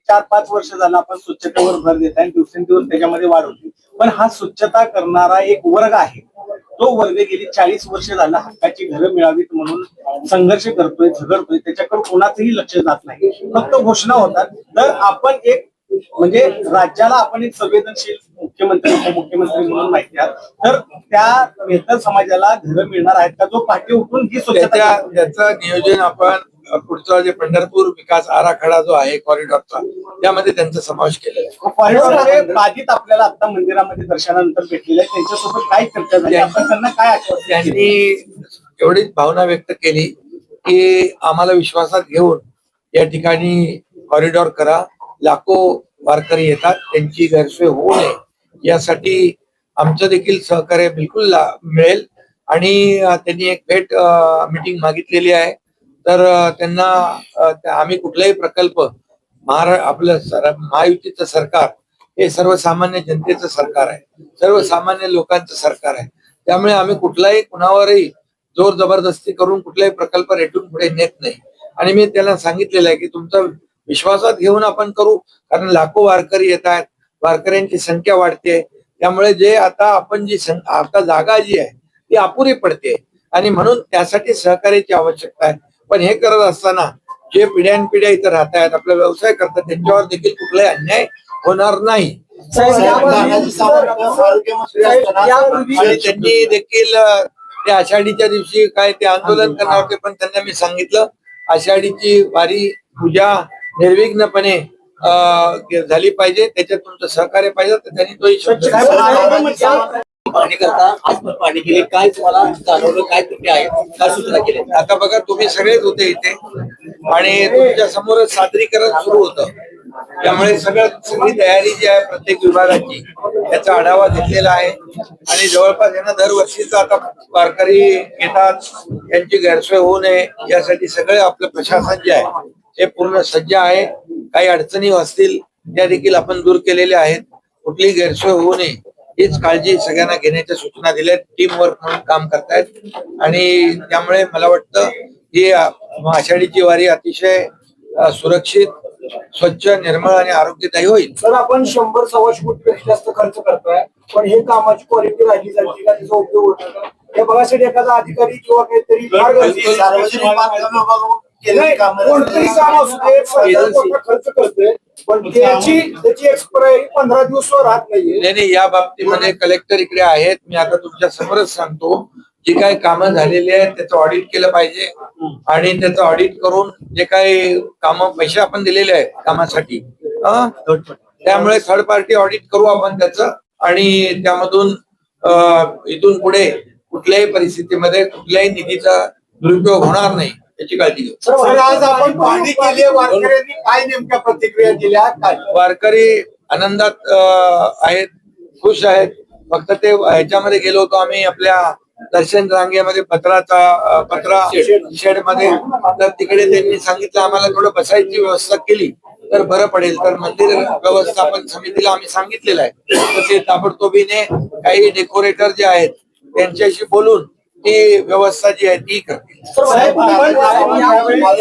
4-5 वर्ष झालं आपण स्वच्छतेवर भर देत आहे, दिवसेंदिवस त्याच्यामध्ये वाढ होती. पण हा स्वच्छता करणारा एक वर्ग आहे, तो वर्ग गेली 40 वर्ष झालं हक्काची घरं मिळावीत म्हणून संघर्ष करतोय, झगडतोय. त्याच्याकडे कोणाचंही लक्ष जात नाही, फक्त घोषणा होतात. तर आपण एक म्हणजे राज्याला आपण एक संवेदनशील मुख्यमंत्री उपमुख्यमंत्री म्हणून माहिती आहे, तर त्या मेहतर समाजाला घरं मिळणार आहेत का, जो पाठी उठून ही स्वच्छता त्याचं नियोजन आपण पुढचा जे पंढरपूर विकास आराखडा जो आहे कॉरिडॉरचा, त्यामध्ये त्यांचा समावेश केलेला आहे. कॉरिडॉरमध्ये बाधित आपल्याला आता मंदिरामध्ये दर्शनानंतर भेटलेले आहेत, त्यांच्यासोबत काय चर्चा झाली, आपण त्यांना काय आश्वासन त्यांनी एवढीच भावना व्यक्त केली की आम्हाला विश्वासात घेऊन या ठिकाणी कॉरिडॉर करा, लाखो वारकरी येतात, त्यांची गैरसोय होऊ नये यासाठी आमचं देखील सहकार्य बिलकुल मिळेल. आणि त्यांनी एक भेट मीटिंग मागितलेली आहे. तर त्यांना आम्ही कुठलाही प्रकल्प आपलं महायुतीचं सरकार हे सर्वसामान्य जनतेचं सरकार आहे, सर्वसामान्य लोकांचं सरकार आहे. त्यामुळे आम्ही कुठलाही कुणावरही जोर जबरदस्ती करून कुठलाही प्रकल्प रेटून पुढे नेत नाही. आणि मी त्यांना सांगितलेलं आहे की तुमचा विश्वासात घेऊन आपण करू, कारण लाखो वारकरी येत आहेत, वारकऱ्यांची संख्या वाढते. त्यामुळे जे आता आपण आता जागा जी आहे ती अपुरी पडते आणि म्हणून त्यासाठी सहकार्याची आवश्यकता आहे. पण हे करत असताना जे पिढ्यानपिढ्या इथं राहत आहेत, आपला व्यवसाय करतात, त्यांच्यावर देखील कुठलाही अन्याय होणार नाही. आणि त्यांनी देखील ते आषाढीच्या दिवशी काय ते आंदोलन करणार होते, पण त्यांना मी सांगितलं आषाढीची वारी पूजा निर्विघ्नपणे झाली पाहिजे, त्याच्यात तुमचं सहकार्य पाहिजे. तर त्यांनी तो पाणी करता आज पाणी केले, काय तुम्हाला जाणवलं, काय तुम्ही आहे, काय सूचना केली? आता बघा तुम्ही सगळेच होते इथे आणि तुमच्या समोर सादरीकरण सुरू होतं. त्यामुळे सगळी तयारी जी आहे प्रत्येक विभागाची त्याचा आढावा घेतलेला आहे. आणि जवळपास यांना दरवर्षीचा आता वारकरी येतात, यांची गैरसोय होऊ नये यासाठी सगळे आपलं प्रशासन जे आहे ते पूर्ण सज्ज आहे. काही अडचणी असतील त्या देखील आपण दूर केलेल्या आहेत. कुठलीही गैरसोय होऊ नये हीच काळजी सगळ्यांना घेण्याच्या सूचना दिल्या. टीम वर्क म्हणून काम करतायत आणि त्यामुळे मला वाटतं ही आषाढीची वारी अतिशय सुरक्षित, स्वच्छ, निर्मळ आणि आरोग्यदायी होईल. सर, आपण 100-125 कोटीपेक्षा जास्त खर्च करतोय, पण हे कामाची क्वालिटी राहिली जाते का, त्याचा उपयोग होतो का हे बघासाठी एखादा अधिकारी किंवा काहीतरी कोणतंही काम असू दे खर्च करतोय, पण त्याची एक्सपायरी 15 दिवस राहत नाहीये. नाही, या बाबतीमध्ये कलेक्टर इकडे आहेत. मी आता तुमच्या समोरच सांगतो, जी काही कामं झालेली आहेत त्याचं ऑडिट केलं पाहिजे आणि त्याचं ऑडिट करून जे काही कामं पैसे आपण दिलेले आहेत कामासाठी त्यामुळे थर्ड पार्टी ऑडिट करू आपण त्याचं आणि त्यामधून इथून पुढे कुठल्याही परिस्थितीमध्ये कुठल्याही निधीचा दुरुपयोग होणार नाही याची काळजी घेऊ. सर, आज आपण पाहणी केली, वारकऱ्यांनी काय नेमक्या प्रतिक्रिया दिल्या? वारकरी आनंदात आहेत, खुश आहेत. फक्त ते ह्याच्यामध्ये गेलो होतो आम्ही आपल्या दर्शन रांगेमध्ये पत्रा शेड मध्ये, तर तिकडे त्यांनी सांगितलं आम्हाला थोडं बसायची व्यवस्था केली तर बरं पडेल. तर मंदिर व्यवस्थापन समितीला आम्ही सांगितलेलं आहे, तर ते ताबडतोबीने काही डेकोरेटर जे आहेत त्यांच्याशी बोलून ती व्यवस्था जी आहे ती करतील.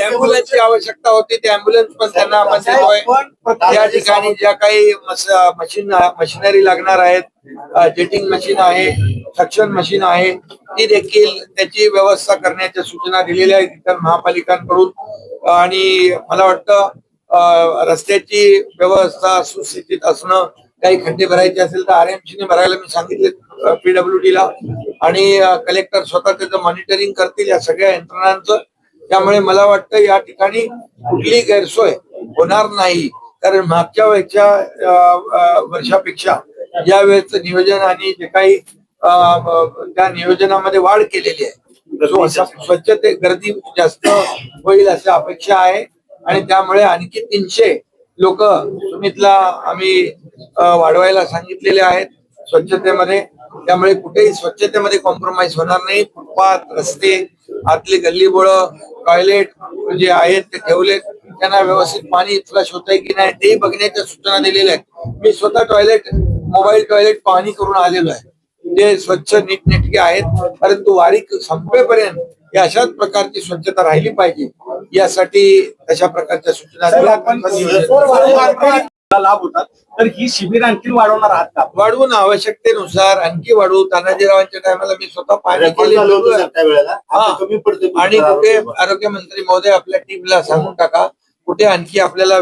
अँब्युलन्सची आवश्यकता होती, ते अँब्युलन्स पण त्यांना आपण देतोय. त्या ठिकाणी ज्या काही मशिनरी लागणार आहेत, जेटिंग मशीन आहे, सक्शन मशीन आहे, ती देखील त्याची व्यवस्था करण्याच्या सूचना दिलेल्या आहेत इतर महापालिकांकडून. आणि मला वाटतं रस्त्याची व्यवस्था सुस्थितीत असणं, काही खड्डे भरायचे असेल तर आरएमसीने भरायला मी सांगितले PWD ला, आणि कलेक्टर स्वतः त्याचं मॉनिटरिंग करतील या सगळ्या यंत्रणांचं. त्यामुळे मला वाटतं या ठिकाणी कुठलीही गैरसोय होणार नाही, कारण मागच्या वर्षापेक्षा या वेळेचं नियोजन आणि जे काही त्या नियोजनामध्ये वाढ केलेली आहे, स्वच्छते गर्दी जास्त होईल अशी अपेक्षा आहे. आणि त्यामुळे आणखी 300 लोक सुमितला आम्ही वाढवायला सांगितलेले आहेत स्वच्छतेमध्ये. त्यामुळे कुठेही स्वच्छतेमध्ये कॉम्प्रोमाइज होणार नाही. फुटपाथ, रस्ते, आतली गल्लीबोळं, टॉयलेट जे आहेत ते ठेवलेत, त्यांना व्यवस्थित पाणी फ्लश होत आहे की नाही तेही बघण्याच्या सूचना दिलेल्या आहेत. मी स्वतः मोबाईल टॉयलेट पाहणी करून आलेलो आहे, जे स्वच्छ नीटनेटके आहेत. परंतु वारी संपेपर्यंत अशाच प्रकारची स्वच्छता राहिली पाहिजे यासाठी तशा प्रकारच्या सूचना साहेब, दिल्या. आपण नियोजन लाभ होतात तर ही शिबिर आणखी वाढवणार आहात का? वाढवून आवश्यकतेनुसार आणखी वाढवू. तानाजीरावांच्या टायमाला मी स्वतः पाहणी केली हा. आणि कुठे आरोग्य मंत्री महोदय आपल्या टीमला सांगून टाका कुठे आणखी आपल्याला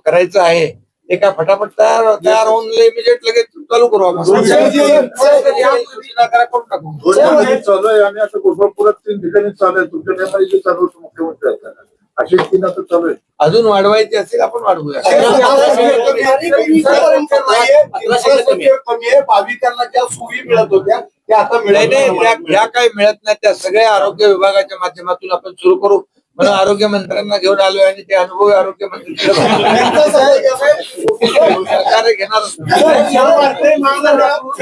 करायचं आहे ते काय फटाफट तयार होऊन इमिजिएट लगेच चालू करू आपण. सूचना करा, करून टाकू. चालू आहे आणि असं कोल्हापुरात 3 ठिकाणी चालू आहे. तुमच्या नेमाची चालू होतं मुख्यमंत्री असताना अशी 3 आता चालू आहे. अजून वाढवायची असेल आपण वाढवूया. भाविकांना ज्या सोयी मिळत होत्या त्या आता नाही नाही, त्या काही मिळत नाही त्या सगळ्या आरोग्य विभागाच्या माध्यमातून आपण सुरू करू म्हणून आरोग्य मंत्र्यांना घेऊन आलोय आणि ते अनुभवी आरोग्य मंत्री सरकार घेणार.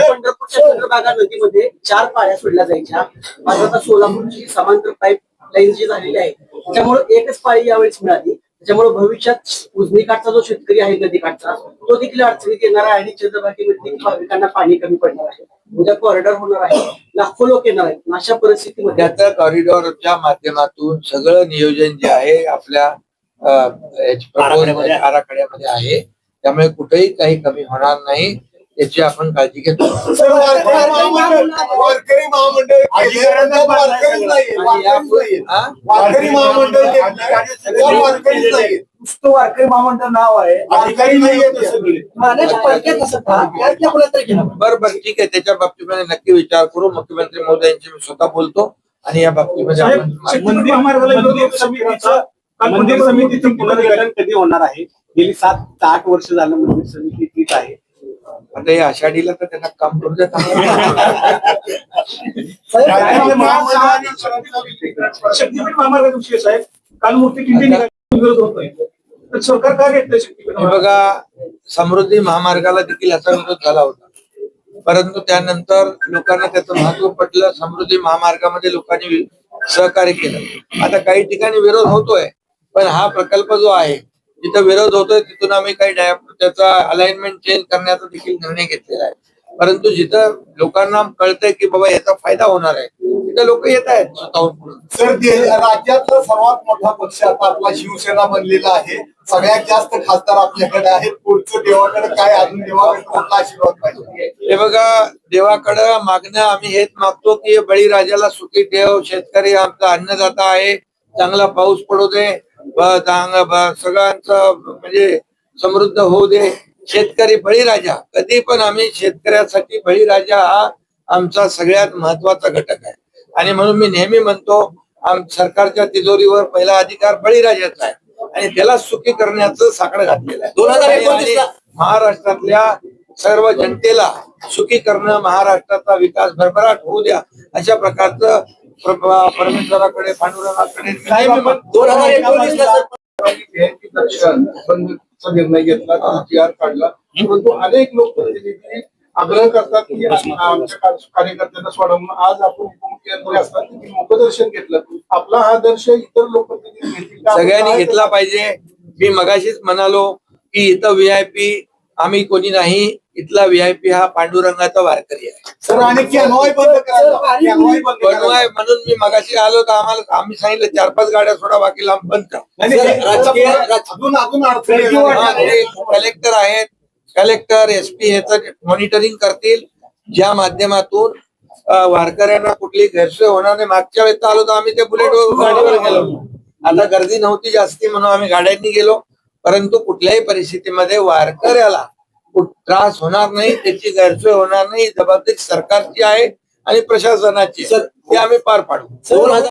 पंढरपूरच्या चंद्रभागा नदीमध्ये 4 पाळ्या सोडल्या जायच्या. आज आता सोलापूरची समांतर पाईप लाईन जी झालेली आहे त्याच्यामुळे एकच पाळी यावेळेस मिळाली. त्याच्यामुळे भविष्यात उजनी काठचा जो शेतकरी आहे नदी काठचा तो देखील अडचणीत येणार आहे आणि चंद्रभागेमध्ये भाविकांना पाणी कमी पडणार आहे. उद्या कॉरिडॉर होणार आहे, लाखो लोक येणार आहेत. अशा परिस्थितीमध्ये त्याचं कॉरिडॉरच्या माध्यमातून सगळं नियोजन जे आहे आपल्या आराखड्यामध्ये आहे त्यामुळे कुठेही काही कमी होणार नाही याची आपण काळजी घेतो. वारकरी महामंडळ वारकरी महामंडळ नुसतं वारकरी महामंडळ नाव आहे, अधिकारी नाहीये बरोबर, ठीक आहे. त्याच्या बाबतीमध्ये नक्की विचार करू. मुख्यमंत्री महोदयांची मी स्वतः बोलतो आणि या बाबतीमध्ये आपण मंदिर समितीचं पुनर्गठन कधी होणार आहे? गेली 7 ते 8 वर्ष झालं मंदिर समिती तीच आहे. आता या आषाढीला तर त्यांना काम करू द्या. शक्तीपीठ महामार्गाचा विषय साहेब काल मोठी किती विरोध होतोय तर सरकार काय घेतलं शक्तीपीठ हे बघा, समृद्धी महामार्गाला देखील याचा विरोध झाला होता परंतु त्यानंतर लोकांना त्याचं महत्व पटलं. समृद्धी महामार्गामध्ये लोकांनी सहकार्य केलं. आता काही ठिकाणी विरोध होतोय पण हा प्रकल्प जो आहे जिथं विरोध होतोय तिथून आम्ही काही त्याचा अलाइनमेंट चेंज करण्याचा देखील निर्णय घेतलेला आहे. परंतु जिथं लोकांना कळतंय की बाबा याचा फायदा होणार आहे तिथं लोक येत आहेत स्वतःहून. सर, राज्यातला सर्वात मोठा पक्ष आता आपला शिवसेना बनलेला आहे. सगळ्यात जास्त खासदार आपल्याकडे आहेत. पुढचं देवाकडे काय अजून देवाकडे कोणता आशीर्वाद पाहिजे? हे बघा, देवाकडं मागणं आम्ही हेच मागतो की बळीराजाला सुखी ठेव, शेतकरी आमचा अन्नदाता आहे, चांगला पाऊस पडू दे, सगळ्यांचं म्हणजे समृद्ध होऊ दे. शेतकरी बळीराजा कधी पण आम्ही शेतकऱ्यासाठी बळीराजा हा आमचा सगळ्यात महत्वाचा घटक आहे आणि म्हणून मी नेहमी म्हणतो सरकारच्या तिजोरीवर पहिला अधिकार बळीराजाचा आहे आणि त्याला सुखी करण्याचं साकडं घातलेलं आहे. 2029 महाराष्ट्रातल्या सर्व जनतेला सुखी करणं, महाराष्ट्राचा विकास भरभराट होऊ द्या अशा प्रकारचं परमेश्वराकडे पांडुरंगाकडे 2019 बंदचा निर्णय घेतला, GR काढला. परंतु अनेक लोकप्रतिनिधी आग्रह करतात की आमच्या कार्यकर्त्यांना सोडवून आज आपण उपमुख्यमंत्री असतात की मुखदर्शन घेतलं. आपला हा दर्श इतर लोकप्रतिनिधी घेतील का? सगळ्यांनी घेतला पाहिजे. मी मगाशीच म्हणालो की इथं VIP आम्ही कोणी नाही, इथला VIP हा पांडुरंगाचा वारकरी आहे. सर, आणि कॅनॉय बंद करायला बनवाय म्हणून मी मगाशी आलो तर आम्ही सांगितलं 4-5 गाड्या सोडा, बाकी लांब बंद करा. अजून अडचणी कलेक्टर आहेत, कलेक्टर SP ह्याचं मॉनिटरिंग करतील ज्या माध्यमातून वारकऱ्यांना कुठली गैरसोय होणार नाही. मागच्या वेळेस आलो तर आम्ही त्या बुलेट गाडीवर गेलो. आता गर्दी नव्हती जास्ती म्हणून आम्ही गाड्यांनी गेलो. परंतु कुठल्याही परिस्थितीमध्ये वारकऱ्याला त्रास होणार नाही, त्याची गैरसोय होणार नाही, जबाबदारी सरकारची आहे आणि प्रशासनाची. ते आम्ही पार पाडू.